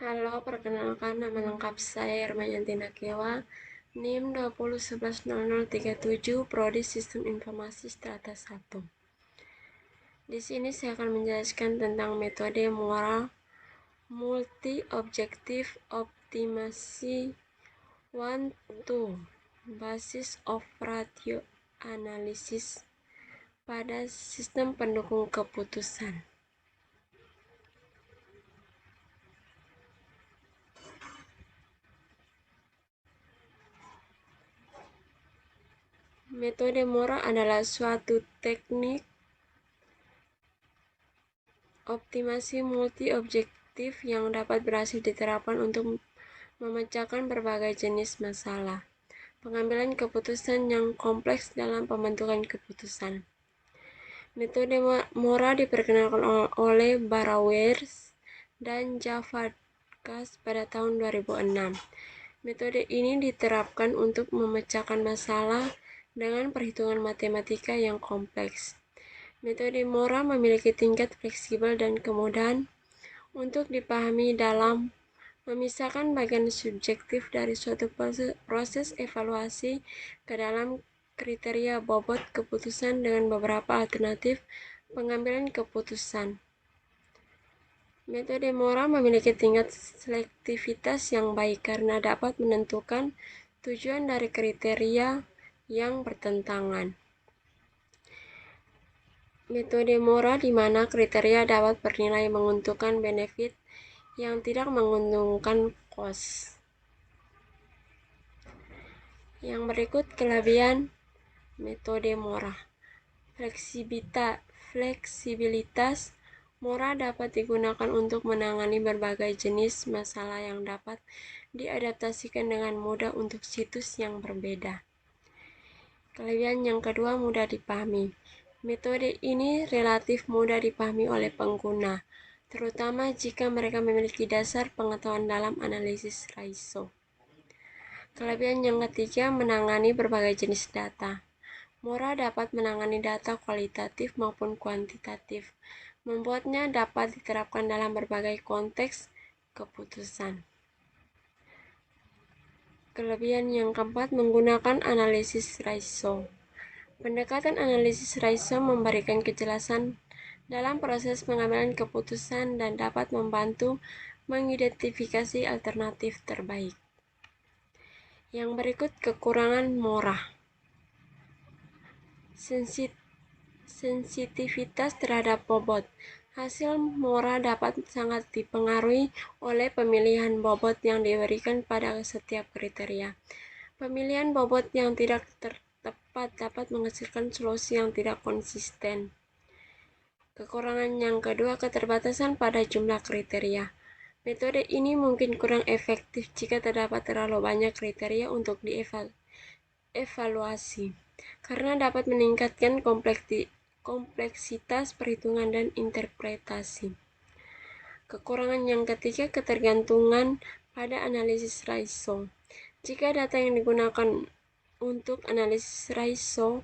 Halo, perkenalkan nama lengkap saya Hermayanti Nakewa, NIM 20110037, Prodi Sistem Informasi Strata 1. Di sini saya akan menjelaskan tentang metode moral multi-objektif optimasi 1-2, basis of ratio analysis pada sistem pendukung keputusan. Metode moral adalah suatu teknik optimasi multi-objektif yang dapat berhasil diterapkan untuk memecahkan berbagai jenis masalah pengambilan keputusan yang kompleks dalam pembentukan keputusan. Metode Mora diperkenalkan oleh Barrawers dan Javarkas pada tahun 2006. Metode ini diterapkan untuk memecahkan masalah dengan perhitungan matematika yang kompleks. Metode Mora memiliki tingkat fleksibel dan kemudahan untuk dipahami dalam memisahkan bagian subjektif dari suatu proses evaluasi ke dalam kriteria bobot keputusan dengan beberapa alternatif pengambilan keputusan. Metode Mora memiliki tingkat selektivitas yang baik karena dapat menentukan tujuan dari kriteria yang bertentangan. Metode Mora di mana kriteria dapat bernilai menguntungkan benefit yang tidak menguntungkan cost. Yang berikut kelebihan metode Mora. Fleksibilitas Mora dapat digunakan untuk menangani berbagai jenis masalah yang dapat diadaptasikan dengan mudah untuk situs yang berbeda. Kelebihan yang kedua, mudah dipahami. Metode ini relatif mudah dipahami oleh pengguna, terutama jika mereka memiliki dasar pengetahuan dalam analisis ratio. Kelebihan yang ketiga, menangani berbagai jenis data. Mora dapat menangani data kualitatif maupun kuantitatif, membuatnya dapat diterapkan dalam berbagai konteks keputusan. Kelebihan yang keempat, menggunakan analisis ratio. Pendekatan analisis ratio memberikan kejelasan dalam proses pengambilan keputusan dan dapat membantu mengidentifikasi alternatif terbaik. Yang berikut kekurangan Mora. Sensitivitas terhadap bobot. Hasil Mora dapat sangat dipengaruhi oleh pemilihan bobot yang diberikan pada setiap kriteria. Pemilihan bobot yang tidak tepat dapat menghasilkan solusi yang tidak konsisten. Kekurangan yang kedua, keterbatasan pada jumlah kriteria. Metode ini mungkin kurang efektif jika terdapat terlalu banyak kriteria untuk dievaluasi, karena dapat meningkatkan kompleksitas perhitungan dan interpretasi. Kekurangan yang ketiga, ketergantungan pada analisis ratio. Jika data yang digunakan untuk analisis ratio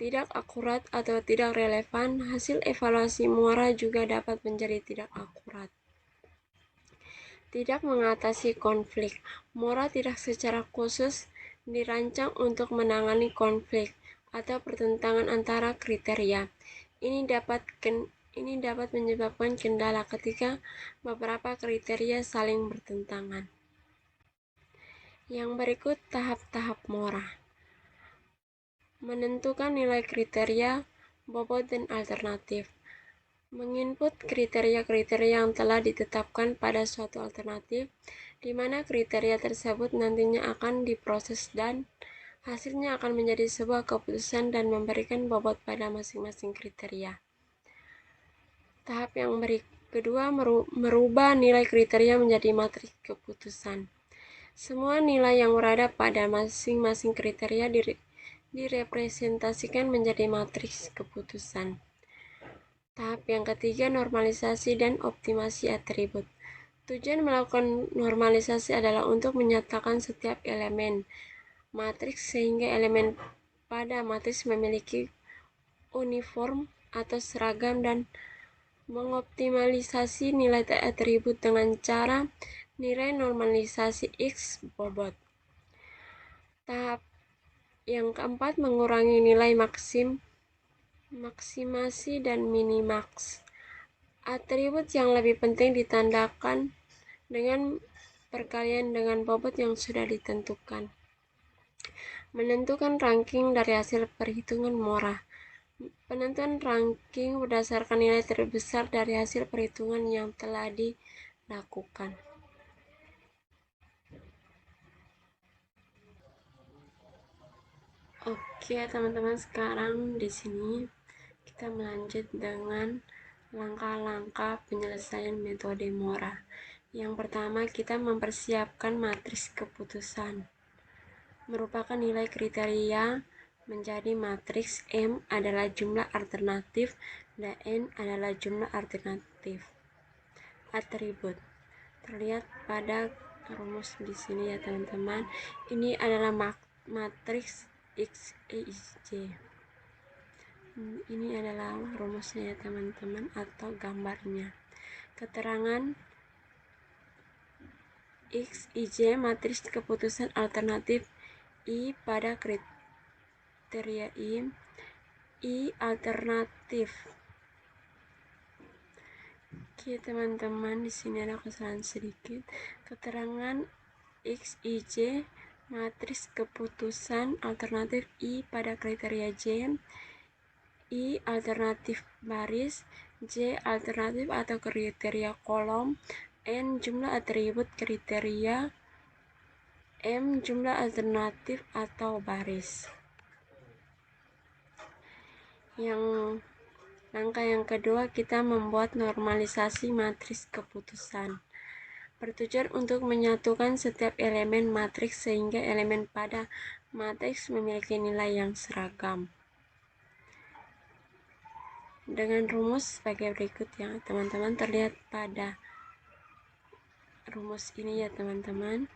tidak akurat atau tidak relevan, hasil evaluasi Mora juga dapat menjadi tidak akurat. Tidak mengatasi konflik. Mora tidak secara khusus dirancang untuk menangani konflik atau pertentangan antara kriteria. Ini dapat menyebabkan kendala ketika beberapa kriteria saling bertentangan. Yang berikut tahap-tahap Mora. Menentukan nilai kriteria, bobot, dan alternatif. Menginput kriteria-kriteria yang telah ditetapkan pada suatu alternatif, di mana kriteria tersebut nantinya akan diproses dan hasilnya akan menjadi sebuah keputusan dan memberikan bobot pada masing-masing kriteria. Tahap yang kedua, merubah nilai kriteria menjadi matriks keputusan. Semua nilai yang berada pada masing-masing kriteria direpresentasikan menjadi matriks keputusan. Tahap yang ketiga, normalisasi dan optimasi atribut. Tujuan melakukan normalisasi adalah untuk menyatakan setiap elemen matriks sehingga elemen pada matriks memiliki uniform atau seragam dan Mengoptimalisasi nilai atribut dengan cara nilai normalisasi X bobot. Tahap yang keempat, mengurangi nilai maksimasi dan minimaks. Atribut yang lebih penting ditandakan dengan perkalian dengan bobot yang sudah ditentukan. Menentukan ranking dari hasil perhitungan Mora. Penentuan ranking berdasarkan nilai terbesar dari hasil perhitungan yang telah dilakukan. Oke, teman-teman, sekarang di sini kita melanjut dengan langkah-langkah penyelesaian metode Mora. Yang pertama, kita mempersiapkan matriks keputusan. Merupakan nilai kriteria menjadi matriks M adalah jumlah alternatif dan N adalah jumlah alternatif atribut. Terlihat pada rumus di sini ya teman-teman. Ini adalah matriks X, Y, J. Ini adalah rumusnya ya teman-teman, atau gambarnya. Keterangan X, Y, J matriks keputusan alternatif I pada kriteria I alternatif. Oke teman-teman, di sini ada kesalahan sedikit. Keterangan X, Y, J matriks keputusan alternatif I pada kriteria J, I alternatif baris, J alternatif atau kriteria kolom, N jumlah atribut kriteria, M jumlah alternatif atau baris. Langkah yang kedua, kita membuat normalisasi matriks keputusan. Bertujuan untuk menyatukan setiap elemen matriks sehingga elemen pada matriks memiliki nilai yang seragam. Dengan rumus sebagai berikut ya teman-teman, terlihat pada rumus ini ya teman-teman.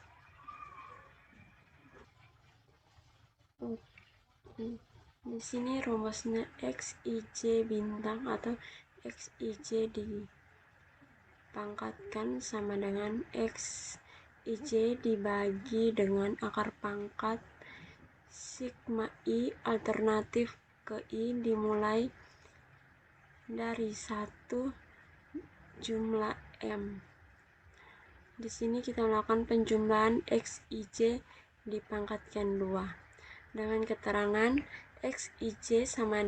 Di sini rumusnya X, Y, J bintang atau X, Y, J dipangkatkan sama dengan X, Y, J dibagi dengan akar pangkat sigma I alternatif ke I dimulai dari 1 jumlah M. Di sini kita melakukan penjumlahan X, Y, J dipangkatkan 2 dengan keterangan X, Y, J sama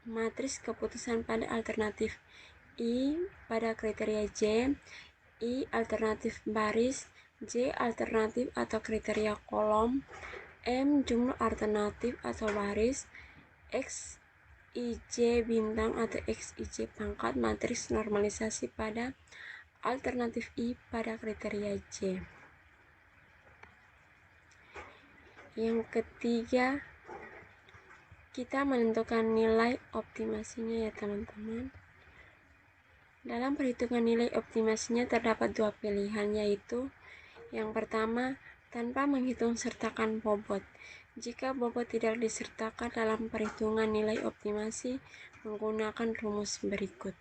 matriks keputusan pada alternatif I pada kriteria J, I alternatif baris, J alternatif atau kriteria kolom, M jumlah alternatif atau baris, X, Y, J bintang atau X, Y, J pangkat matriks normalisasi pada alternatif I pada kriteria J. Yang ketiga, kita menentukan nilai optimasinya ya teman-teman. Dalam perhitungan nilai optimasinya terdapat 2 pilihan, yaitu yang pertama, tanpa menghitung sertakan bobot. Jika bobot tidak disertakan dalam perhitungan nilai optimasi, menggunakan rumus berikut.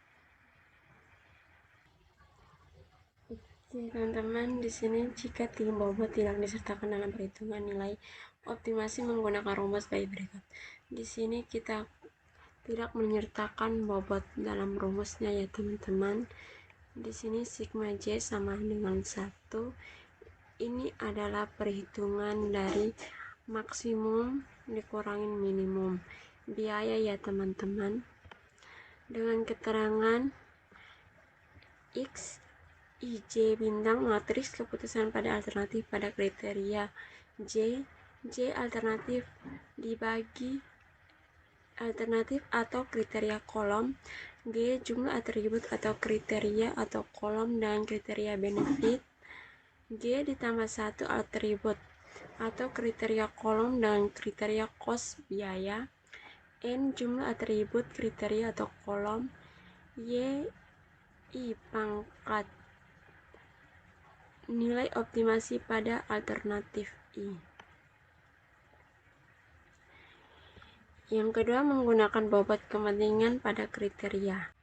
Oke teman-teman, di sini jika bobot tidak disertakan dalam perhitungan nilai optimasi, menggunakan rumus baik berikut. Di sini kita tidak menyertakan bobot dalam rumusnya ya teman-teman. Di sini sigma J sama dengan 1. Ini adalah perhitungan dari maksimum dikurangin minimum biaya ya teman-teman. Dengan keterangan X, Y, J bintang matriks keputusan pada alternatif pada kriteria J, J alternatif dibagi alternatif atau kriteria kolom, G jumlah atribut atau kriteria atau kolom dan kriteria benefit, G ditambah 1 atribut atau kriteria kolom dan kriteria kos biaya, N jumlah atribut kriteria atau kolom, Y, I pangkat nilai optimasi pada alternatif I. Yang kedua, menggunakan bobot kepentingan pada kriteria.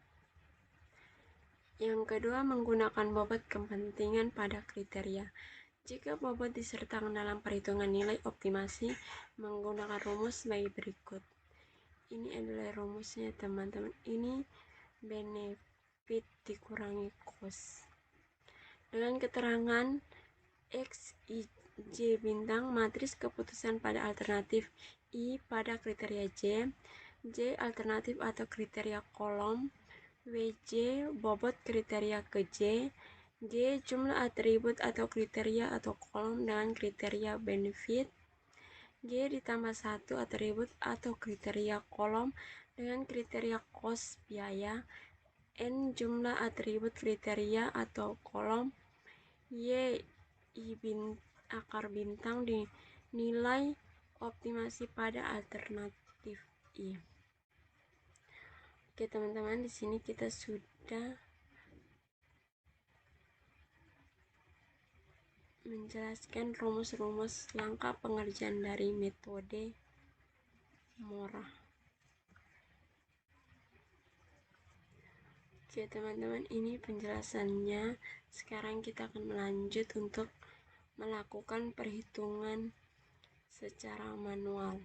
Yang kedua, menggunakan bobot kepentingan pada kriteria. Jika bobot disertakan dalam perhitungan nilai optimasi, menggunakan rumus sebagai berikut. Ini adalah rumusnya teman-teman. Ini benefit dikurangi cost. Dengan keterangan X, Y, J bintang, matris keputusan pada alternatif I pada kriteria J, J alternatif atau kriteria kolom, WJ bobot kriteria ke J, G jumlah atribut atau kriteria atau kolom dengan kriteria benefit, G ditambah 1 atribut atau kriteria kolom dengan kriteria cost biaya, N jumlah atribut kriteria atau kolom, Y akar bintang dinilai optimasi pada alternatif I. Oke teman-teman, di sini kita sudah menjelaskan rumus-rumus langkah pengerjaan dari metode Mora. Oke teman-teman, ini penjelasannya. Sekarang kita akan melanjut untuk melakukan perhitungan secara manual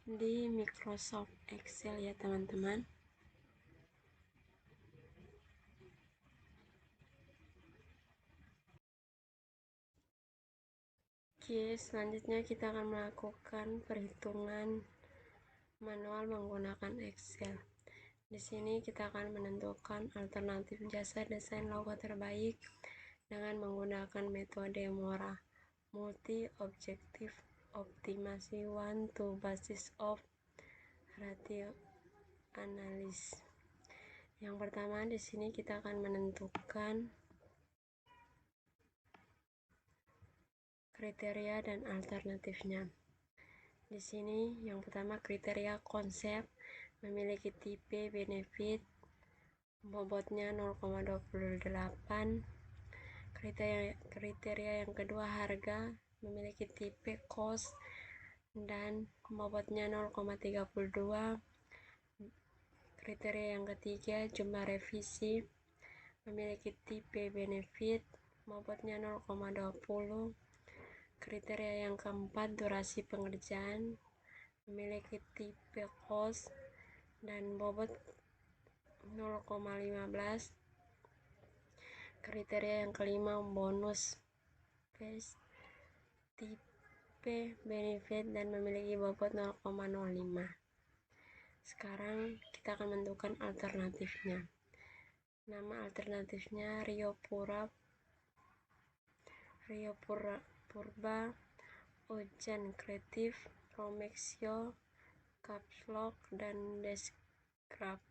di Microsoft Excel ya teman-teman. Oke, selanjutnya kita akan melakukan perhitungan manual menggunakan Excel. Di sini kita akan menentukan alternatif jasa desain logo terbaik dengan menggunakan metode Mora, Multi Objective Optimasi One to Basis of Ratio Analysis. Yang pertama, di sini kita akan menentukan kriteria dan alternatifnya. Di sini yang pertama kriteria konsep, memiliki tipe benefit, bobotnya 0,28. Kriteria yang kedua harga, memiliki tipe cost dan bobotnya 0,32. Kriteria yang ketiga jumlah revisi, memiliki tipe benefit, bobotnya 0,20. Kriteria yang keempat durasi pengerjaan, memiliki tipe cost dan bobot 0,15. Kriteria yang kelima bonus base, tipe benefit dan memiliki bobot 0,05. Sekarang kita akan menentukan alternatifnya. Nama alternatifnya Rio Purba, Ojan Kreatif, Romexio, Caps Lock, dan Descript.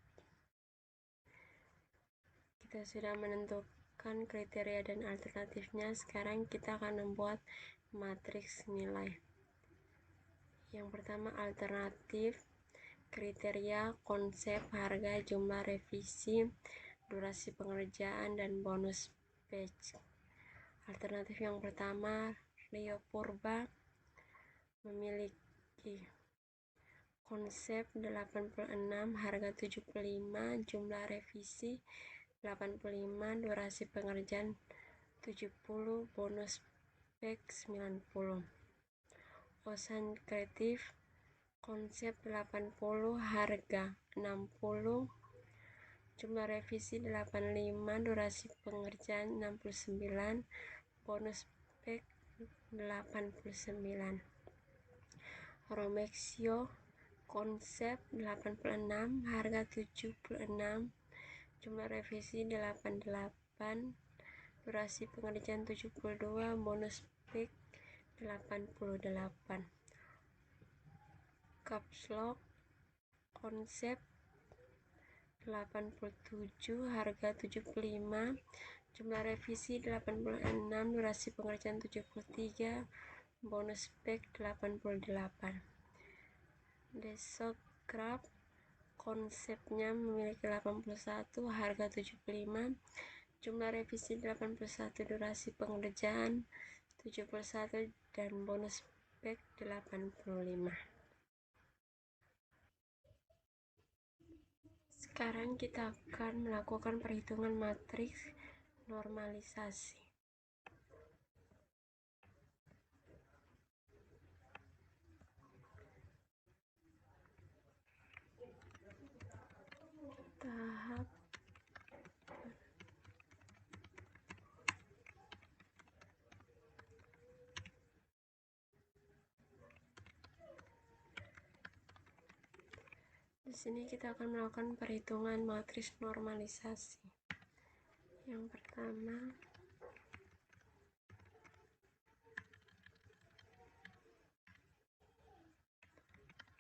Kita sudah menentukan kriteria dan alternatifnya. Sekarang kita akan membuat matriks nilai. Yang pertama alternatif, kriteria, konsep, harga, jumlah revisi, durasi pengerjaan, dan bonus batch. Alternatif yang pertama, Rio Purba memiliki konsep 86, harga 75, jumlah revisi 85, durasi pengerjaan 70, bonus back 90. Osan Kreatif konsep 80, harga 60, jumlah revisi 85, durasi pengerjaan 69, bonus back 89. Romexio konsep 86, harga 76, jumlah revisi 88, durasi pengerjaan 72, bonus back 88. Caps Lock konsep 87, harga 75, jumlah revisi 86, durasi pengerjaan 73, bonus back 88. Desokraft konsepnya memiliki 81, harga 75, jumlah revisi 81, durasi pengerjaan 71, dan bonus back 85. Sekarang kita akan melakukan perhitungan matriks normalisasi. Tahap Di sini kita akan melakukan perhitungan matriks normalisasi. Yang pertama,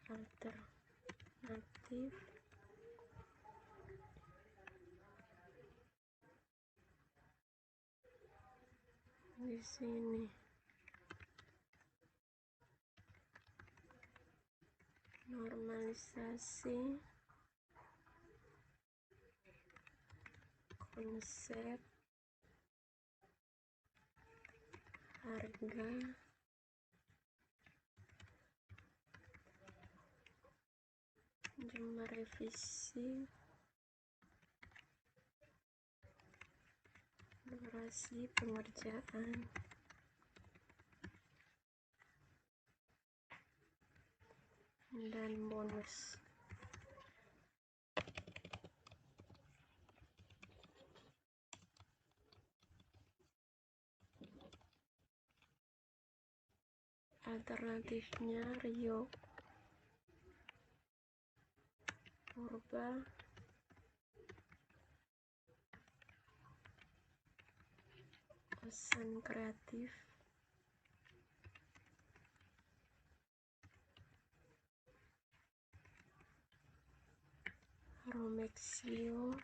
alternatif di sini. Normalisasi konsep harga jumlah revisi durasi pengerjaan dan bonus. Alternatifnya Rio Purba Ocean Kreatif Romexio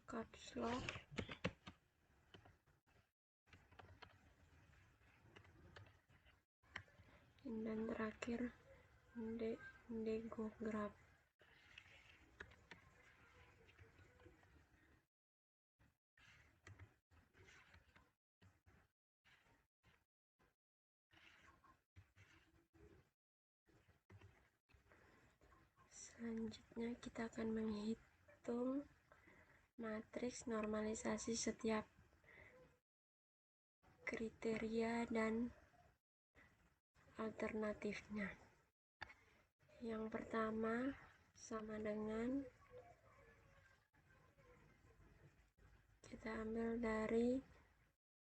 Capslock dan terakhir Degograph. Selanjutnya kita akan menghitung matriks normalisasi setiap kriteria dan alternatifnya. Yang pertama sama dengan kita ambil dari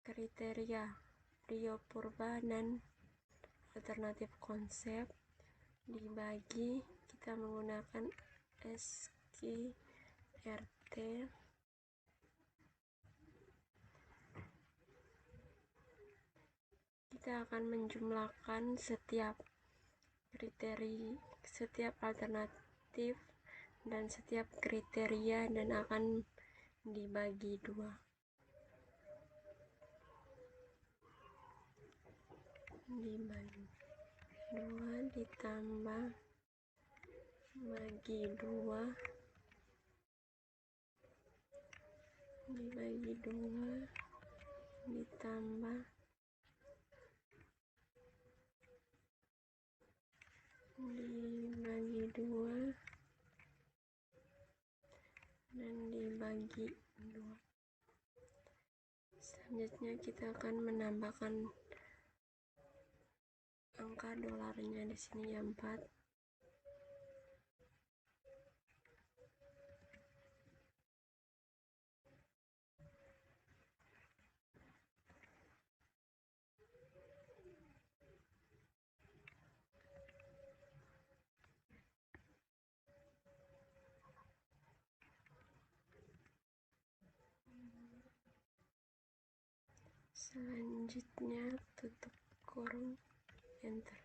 kriteria Rio Purba dan alternatif konsep dibagi, kita menggunakan SQRT kita akan menjumlahkan setiap alternatif dan setiap kriteria dan akan dibagi 2. Dibagi 2 ditambah bagi 2 dibagi 2 ditambah dibagi 2 dan dibagi 2. Selanjutnya kita akan menambahkan angka dolarnya di sini ya 4. Selanjutnya tutup kurung, enter.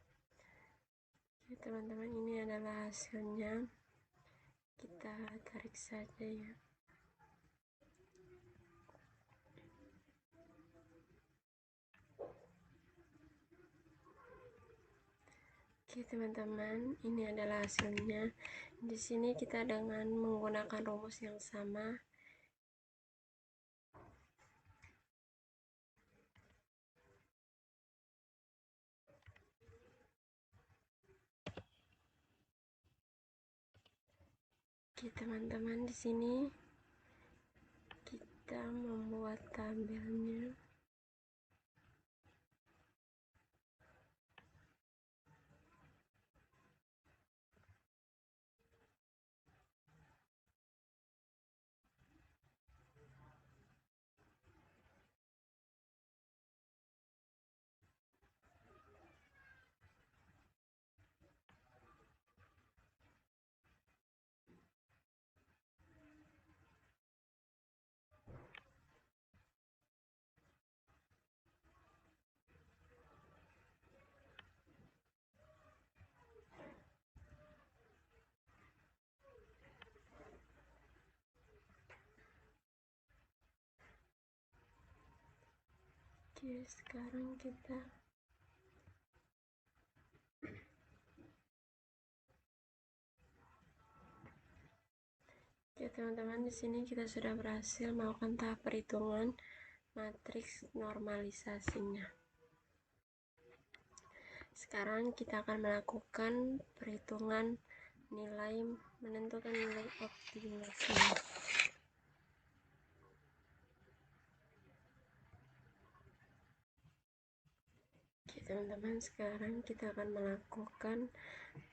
Oke teman-teman, ini adalah hasilnya, kita tarik saja ya. Oke teman-teman, ini adalah hasilnya. Di sini kita dengan menggunakan rumus yang sama, Oke teman-teman, di sini kita membuat tabelnya. Oke, sekarang kita teman-teman, di sini kita sudah berhasil melakukan tahap perhitungan matriks normalisasinya. Sekarang kita akan melakukan perhitungan menentukan nilai optimasi. Oke teman-teman, sekarang kita akan melakukan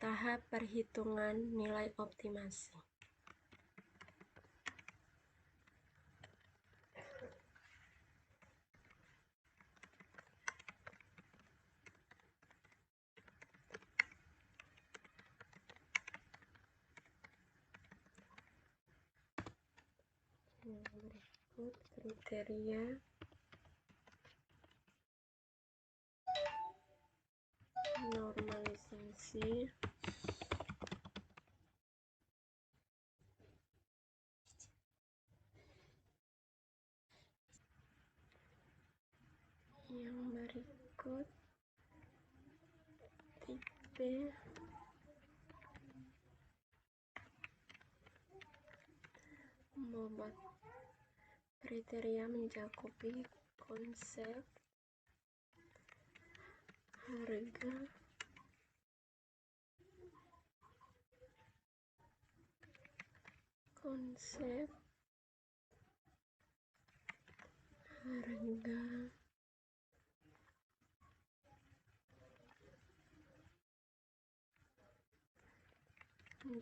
tahap perhitungan nilai optimasi. Berikut kriteria normalisasi yang berikut: tipe, bobot. Kriteria mencakupi konsep, harga,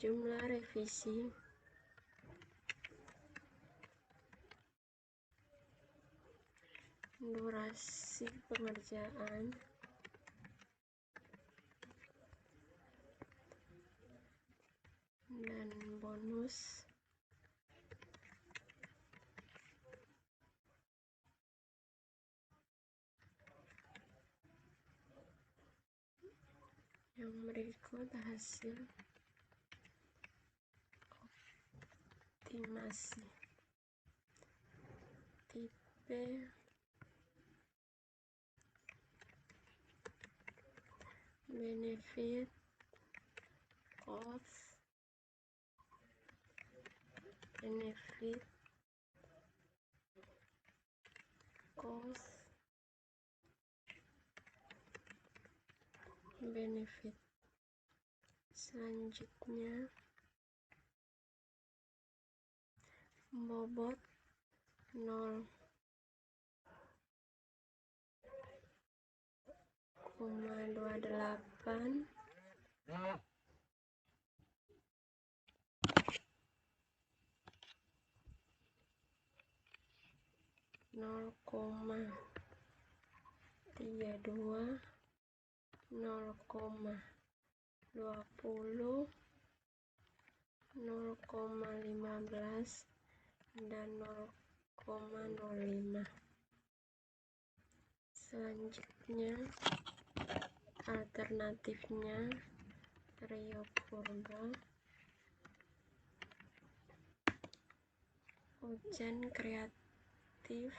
jumlah revisi, durasi pengerjaan, dan bonus. Yang berikut hasil optimasi. Tipe, benefit, cost, benefit, cost, benefit. Selanjutnya, bobot 0,28, 0,32, 0,20, 0,15, dan 0,05. Selanjutnya, alternatifnya Rio Purba, hujan kreatif,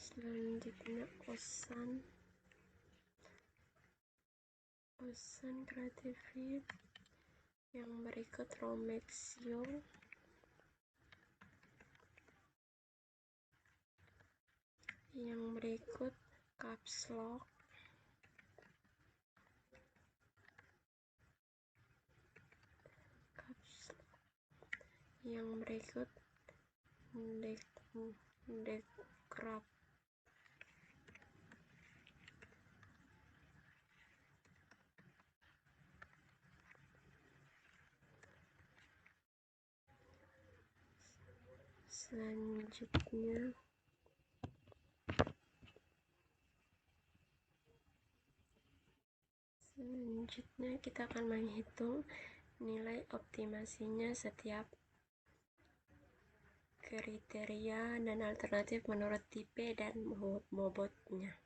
selanjutnya Osan Kreatif, yang berikut Romexio, yang berikut Caps Lock, Yang berikut Dekrab. Selanjutnya kita akan menghitung nilai optimasinya setiap kriteria dan alternatif menurut tipe dan bobotnya.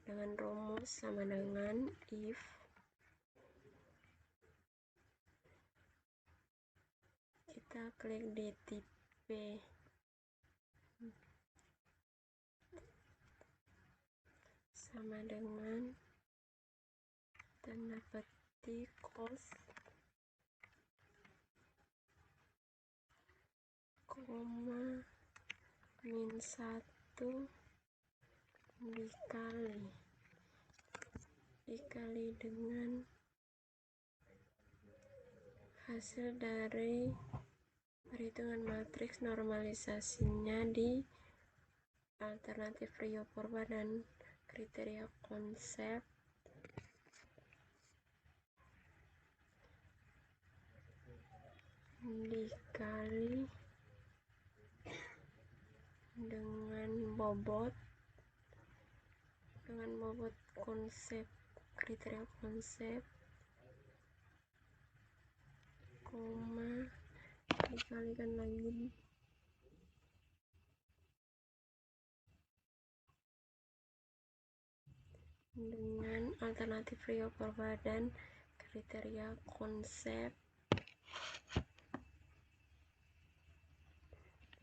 Dengan rumus sama dengan if kita klik di tipe sama dengan tanda petik cost, koma, min 1 dikali dengan hasil dari perhitungan matriks normalisasinya di alternatif Rio Purba dan kriteria konsep dikali dengan bobot konsep kriteria konsep, koma, dikalikan lagi dengan alternatif Rio Purba dan kriteria konsep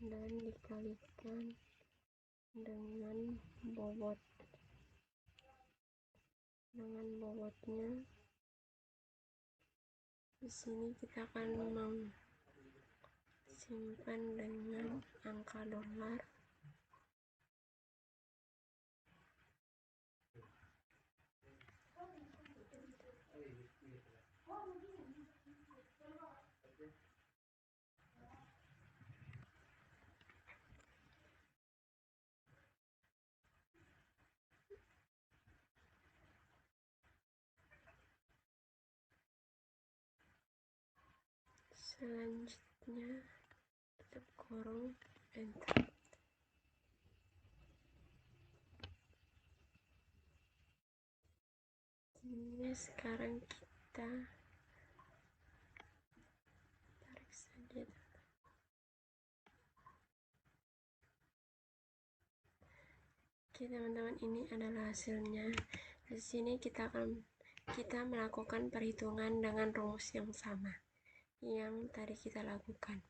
dan dikalikan dengan bobotnya. Di sini kita akan simpan dengan angka dolar. Selanjutnya tutup kurung, enter. Ini sekarang kita tarik saja. Oke teman-teman, ini adalah hasilnya. Di sini kita melakukan perhitungan dengan rumus yang sama yang tadi kita lakukan.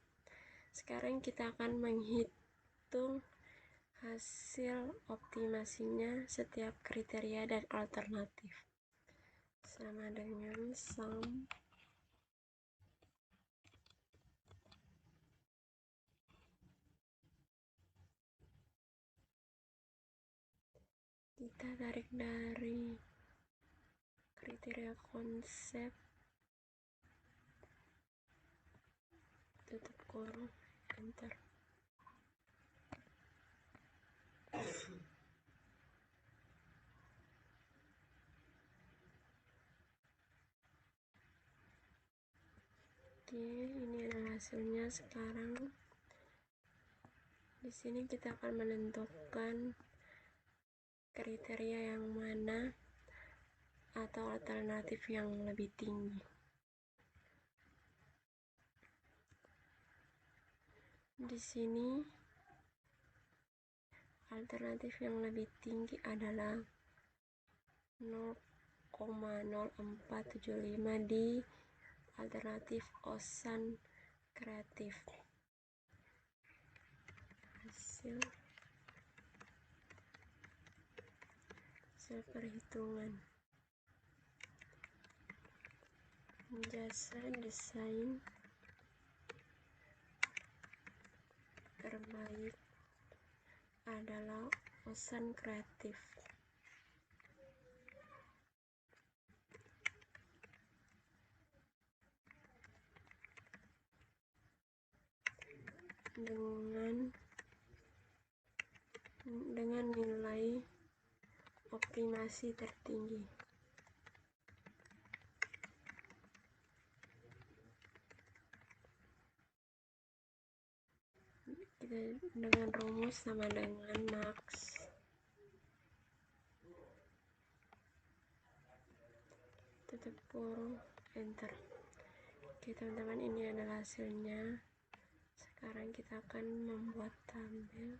Sekarang kita akan menghitung hasil optimasinya setiap kriteria dan alternatif sama dengan sum kita tarik dari kriteria konsep, tutup kurung, enter. Oke, ini adalah hasilnya. Sekarang di sini kita akan menentukan kriteria yang mana atau alternatif yang lebih tinggi. Di sini alternatif yang lebih tinggi adalah 0,0475 di alternatif Ocean Kreatif. Hasil perhitungan jasa desain terbaik adalah Ocean Kreatif. dengan nilai optimasi tertinggi. Kita dengan rumus sama dengan max. Tutup kurung, enter. Oke teman-teman, ini adalah hasilnya. Sekarang kita akan membuat tabel.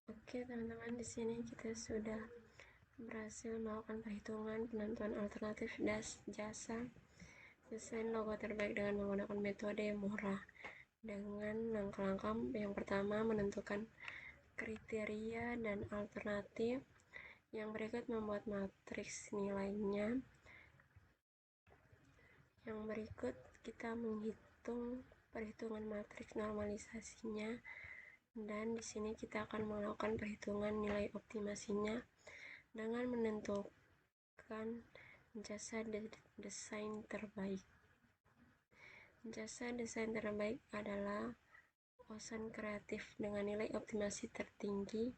Oke teman-teman, di sini kita sudah berhasil melakukan perhitungan penentuan alternatif jasa desain logo terbaik dengan menggunakan metode murah. Dengan langkah-langkah yang pertama, menentukan kriteria dan alternatif. Yang berikut, membuat matriks nilainya. Yang berikut, kita menghitung perhitungan matriks normalisasinya. Dan di sini kita akan melakukan perhitungan nilai optimasinya dengan menentukan jasa desain terbaik. Jasa desain terbaik adalah Ocean Kreatif dengan nilai optimasi tertinggi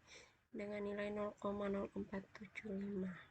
dengan nilai 0,0475.